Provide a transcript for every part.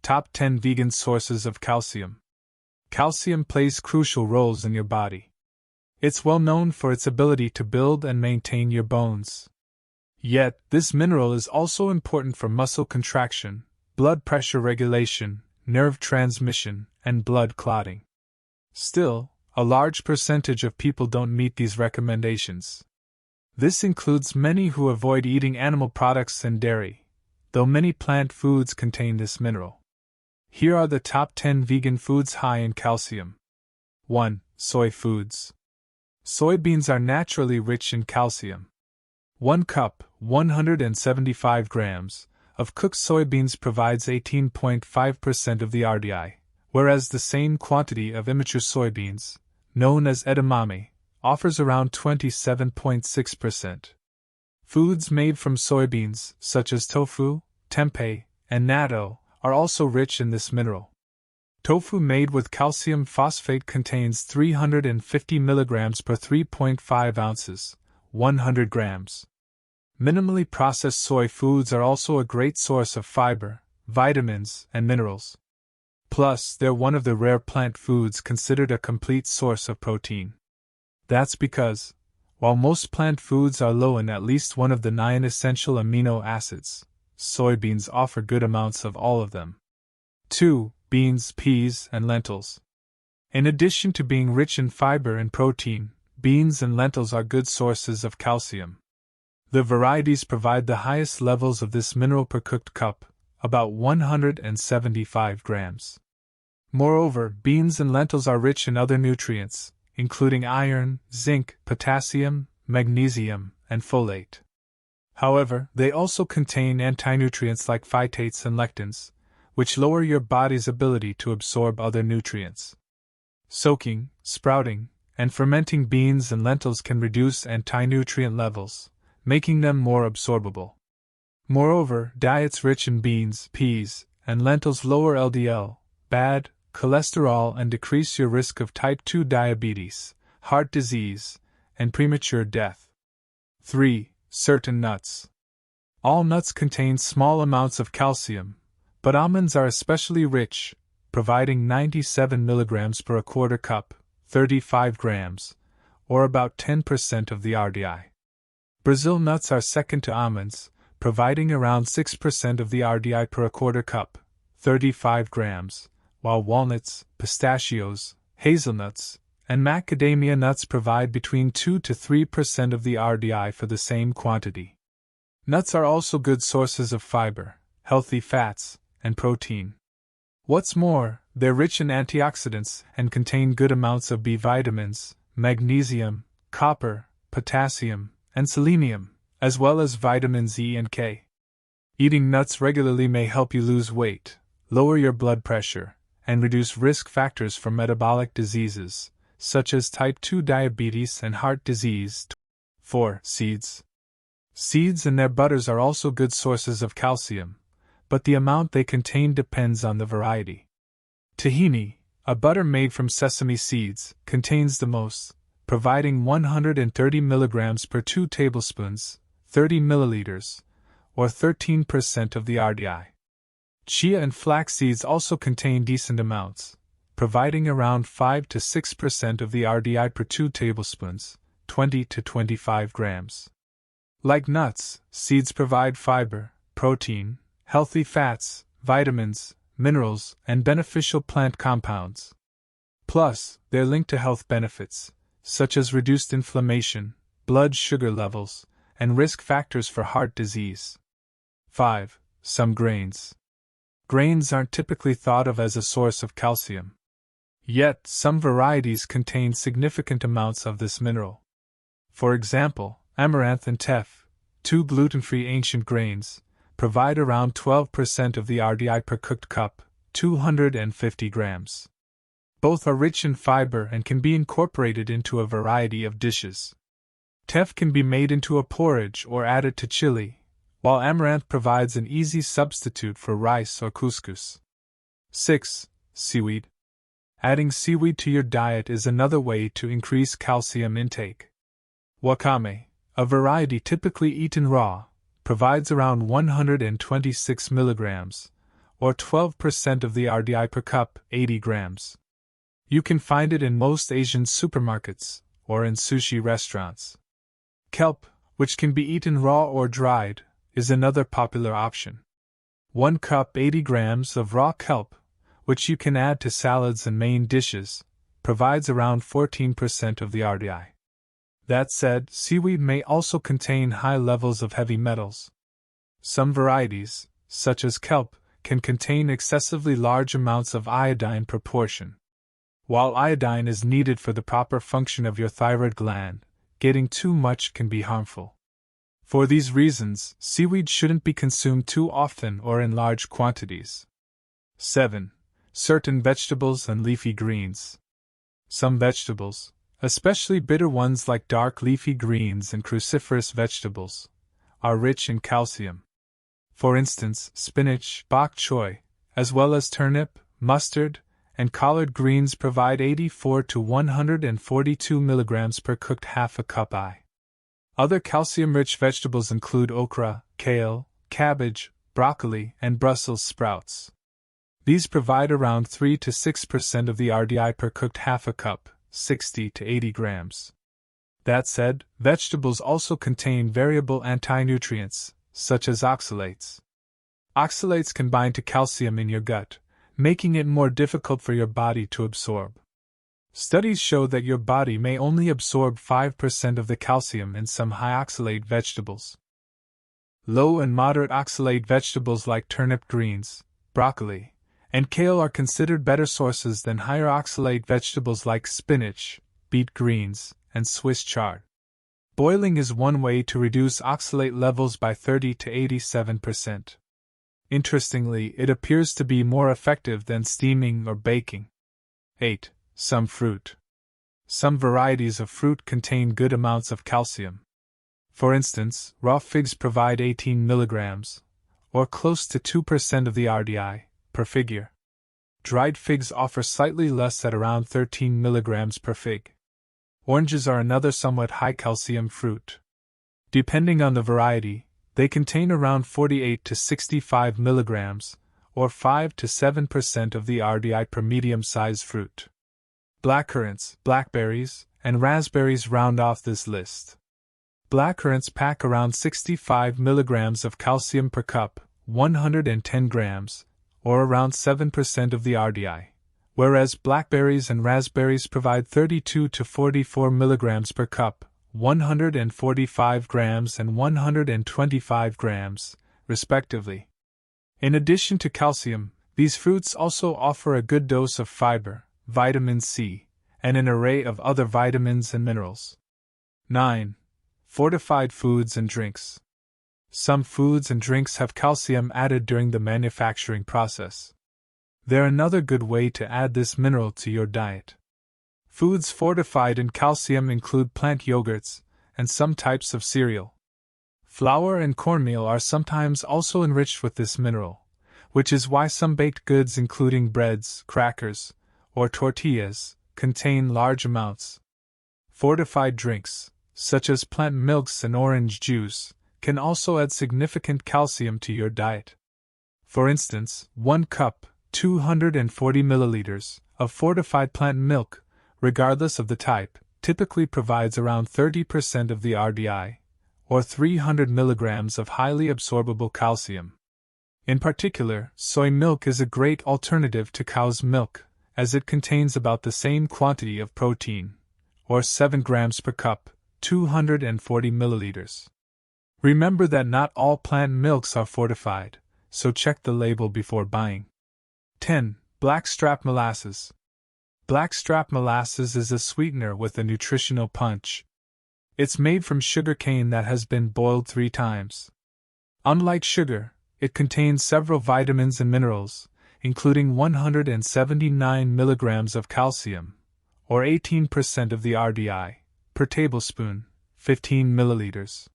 Top 10 Vegan Sources of Calcium. Calcium plays crucial roles in your body. It's well known for its ability to build and maintain your bones. Yet, this mineral is also important for muscle contraction, blood pressure regulation, nerve transmission, and blood clotting. Still, a large percentage of people don't meet these recommendations. This includes many who avoid eating animal products and dairy, though many plant foods contain this mineral. Here are the top 10 vegan foods high in calcium. 1. Soy foods. Soybeans are naturally rich in calcium. 1 cup, 175 grams, of cooked soybeans provides 18.5% of the RDI, whereas the same quantity of immature soybeans, known as edamame, offers around 27.6%. Foods made from soybeans, such as tofu, tempeh, and natto, are also rich in this mineral. Tofu made with calcium phosphate contains 350 mg per 3.5 ounces, 100 grams. Minimally processed soy foods are also a great source of fiber, vitamins, and minerals. Plus, they're one of the rare plant foods considered a complete source of protein. That's because, while most plant foods are low in at least one of the 9 essential amino acids, soybeans offer good amounts of all of them. 2. Beans, peas, and lentils. In addition to being rich in fiber and protein, beans and lentils are good sources of calcium. The varieties provide the highest levels of this mineral per cooked cup, about 175 grams. Moreover, beans and lentils are rich in other nutrients, including iron, zinc, potassium, magnesium, and folate. However, they also contain anti-nutrients like phytates and lectins, which lower your body's ability to absorb other nutrients. Soaking, sprouting, and fermenting beans and lentils can reduce anti-nutrient levels, making them more absorbable. Moreover, diets rich in beans, peas, and lentils lower LDL, bad cholesterol, and decrease your risk of type 2 diabetes, heart disease, and premature death. 3. Certain nuts. All nuts contain small amounts of calcium, but almonds are especially rich, providing 97 mg per quarter cup, 35 grams, or about 10% of the RDI. Brazil nuts are second to almonds, providing around 6% of the RDI per quarter cup, 35 grams, while walnuts, pistachios, hazelnuts, and macadamia nuts provide between 2 to 3% of the RDI for the same quantity. Nuts are also good sources of fiber, healthy fats, and protein. What's more, they're rich in antioxidants and contain good amounts of B vitamins, magnesium, copper, potassium, and selenium, as well as vitamins E and K. Eating nuts regularly may help you lose weight, lower your blood pressure, and reduce risk factors for metabolic diseases, such as type 2 diabetes and heart disease. 4. Seeds. Seeds and their butters are also good sources of calcium, but the amount they contain depends on the variety. Tahini, a butter made from sesame seeds, contains the most, providing 130 mg per 2 tablespoons, 30 milliliters, or 13% of the RDI. Chia and flax seeds also contain decent amounts, providing around 5 to 6% of the RDI per 2 tablespoons, 20 to 25 grams. Like nuts, seeds provide fiber, protein, healthy fats, vitamins, minerals, and beneficial plant compounds. Plus, they're linked to health benefits, such as reduced inflammation, blood sugar levels, and risk factors for heart disease. 5. Some grains. Grains aren't typically thought of as a source of calcium. Yet, some varieties contain significant amounts of this mineral. For example, amaranth and teff, 2 gluten-free ancient grains, provide around 12% of the RDI per cooked cup, 250 grams. Both are rich in fiber and can be incorporated into a variety of dishes. Teff can be made into a porridge or added to chili, while amaranth provides an easy substitute for rice or couscous. 6. Seaweed. Adding seaweed to your diet is another way to increase calcium intake. Wakame, a variety typically eaten raw, provides around 126 milligrams, or 12% of the RDI per cup, 80 grams. You can find it in most Asian supermarkets, or in sushi restaurants. Kelp, which can be eaten raw or dried, is another popular option. 1 cup 80 grams of raw kelp, which you can add to salads and main dishes, provides around 14% of the RDI. That said, seaweed may also contain high levels of heavy metals. Some varieties, such as kelp, can contain excessively large amounts of iodine per portion. While iodine is needed for the proper function of your thyroid gland, getting too much can be harmful. For these reasons, seaweed shouldn't be consumed too often or in large quantities. 7. Certain vegetables and leafy greens. Some vegetables, especially bitter ones like dark leafy greens and cruciferous vegetables, are rich in calcium. For instance, spinach, bok choy, as well as turnip, mustard, and collard greens provide 84 to 142 mg per cooked half a cup I. Other calcium-rich vegetables include okra, kale, cabbage, broccoli, and Brussels sprouts. These provide around 3 to 6% of the RDI per cooked half a cup, 60 to 80 grams. That said, vegetables also contain variable anti-nutrients, such as oxalates. Oxalates can bind to calcium in your gut, making it more difficult for your body to absorb. Studies show that your body may only absorb 5% of the calcium in some high oxalate vegetables. Low and moderate oxalate vegetables like turnip greens, broccoli, and kale are considered better sources than higher oxalate vegetables like spinach, beet greens, and Swiss chard. Boiling is one way to reduce oxalate levels by 30 to 87%. Interestingly, it appears to be more effective than steaming or baking. 8. Some fruit. Some varieties of fruit contain good amounts of calcium. For instance, raw figs provide 18 milligrams, or close to 2% of the RDI, per figure. Dried figs offer slightly less at around 13 milligrams per fig. Oranges are another somewhat high calcium fruit. Depending on the variety, they contain around 48 to 65 milligrams, or 5 to 7% of the RDI per medium-sized fruit. Blackcurrants, blackberries, and raspberries round off this list. Blackcurrants pack around 65 milligrams of calcium per cup, 110 grams, or around 7% of the RDI, whereas blackberries and raspberries provide 32 to 44 milligrams per cup, 145 grams and 125 grams, respectively. In addition to calcium, these fruits also offer a good dose of fiber, vitamin C, and an array of other vitamins and minerals. 9. Fortified foods and drinks. Some foods and drinks have calcium added during the manufacturing process. They're another good way to add this mineral to your diet. Foods fortified in calcium include plant yogurts and some types of cereal. Flour and cornmeal are sometimes also enriched with this mineral, which is why some baked goods including breads, crackers, or tortillas, contain large amounts. Fortified drinks, such as plant milks and orange juice, can also add significant calcium to your diet. For instance, 1 cup, 240 milliliters, of fortified plant milk, regardless of the type, typically provides around 30% of the RDI, or 300 milligrams of highly absorbable calcium. In particular, soy milk is a great alternative to cow's milk, as it contains about the same quantity of protein, or 7 grams per cup, 240 milliliters. Remember that not all plant milks are fortified, so check the label before buying. 10. Blackstrap molasses. Blackstrap molasses is a sweetener with a nutritional punch. It's made from sugar cane that has been boiled 3 times. Unlike sugar, it contains several vitamins and minerals, including 179 milligrams of calcium, or 18% of the RDI, per tablespoon, 15 milliliters.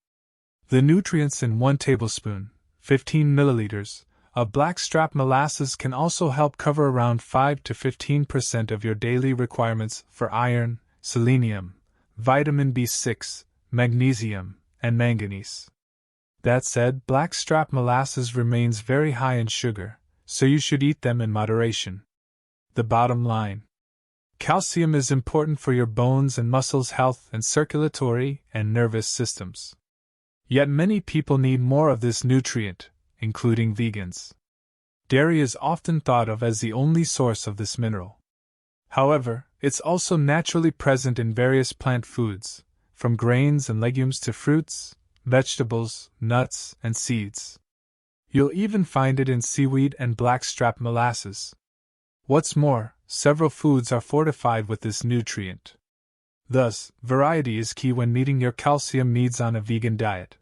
The nutrients in 1 tablespoon, 15 milliliters, of blackstrap molasses can also help cover around 5 to 15% of your daily requirements for iron, selenium, vitamin B6, magnesium, and manganese. That said, blackstrap molasses remains very high in sugar, so you should eat them in moderation. The bottom line: calcium is important for your bones and muscles' health and circulatory and nervous systems. Yet many people need more of this nutrient, including vegans. Dairy is often thought of as the only source of this mineral. However, it's also naturally present in various plant foods, from grains and legumes to fruits, vegetables, nuts, and seeds. You'll even find it in seaweed and blackstrap molasses. What's more, several foods are fortified with this nutrient. Thus, variety is key when meeting your calcium needs on a vegan diet.